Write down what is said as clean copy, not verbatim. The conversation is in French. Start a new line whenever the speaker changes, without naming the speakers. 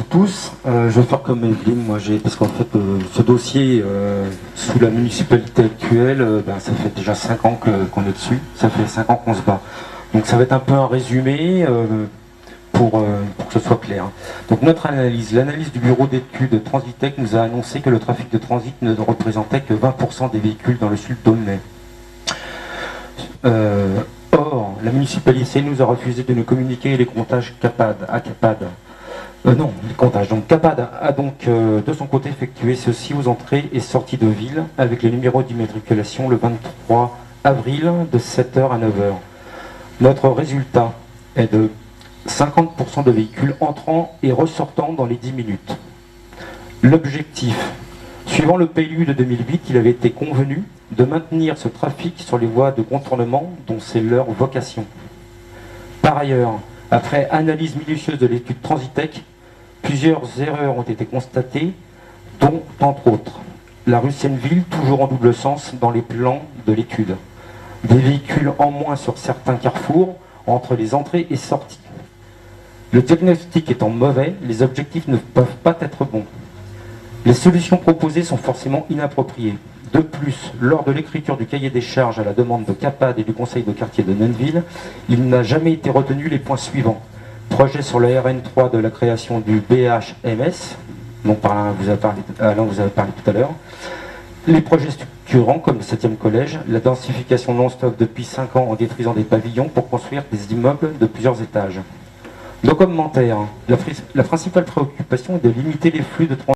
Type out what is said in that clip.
Tous, je vais faire comme Evelyne, parce qu'en fait ce dossier sous la municipalité actuelle, ça fait déjà 5 ans qu'on est dessus, ça fait 5 ans qu'on se bat. Donc ça va être un peu un résumé pour que ce soit clair. Donc notre analyse, l'analyse du bureau d'études Transitech nous a annoncé que le trafic de transit ne représentait que 20% des véhicules dans le sud d'Aulnay. Or, la municipalité nous a refusé de nous communiquer les comptages CAPAD. Non, les comptages. Donc CAPAD a donc de son côté effectué ceci aux entrées et sorties de ville avec le numéro d'immatriculation le 23 avril de 7h à 9h. Notre résultat est de 50% de véhicules entrant et ressortant dans les 10 minutes. L'objectif, suivant le PLU de 2008, il avait été convenu de maintenir ce trafic sur les voies de contournement dont c'est leur vocation. Par ailleurs, après analyse minutieuse de l'étude Transitech, plusieurs erreurs ont été constatées, dont, entre autres, la rue Seineville, toujours en double sens dans les plans de l'étude. Des véhicules en moins sur certains carrefours, entre les entrées et sorties. Le diagnostic étant mauvais, les objectifs ne peuvent pas être bons. Les solutions proposées sont forcément inappropriées. De plus, lors de l'écriture du cahier des charges à la demande de CAPAD et du conseil de quartier de Nenneville, il n'a jamais été retenu les points suivants. Projet sur la RN3 de la création du BHMS, dont Alain vous a parlé tout à l'heure. Les projets structurants comme le 7e collège, la densification non-stop depuis 5 ans en détruisant des pavillons pour construire des immeubles de plusieurs étages. Nos commentaires, la principale préoccupation est de limiter les flux de transport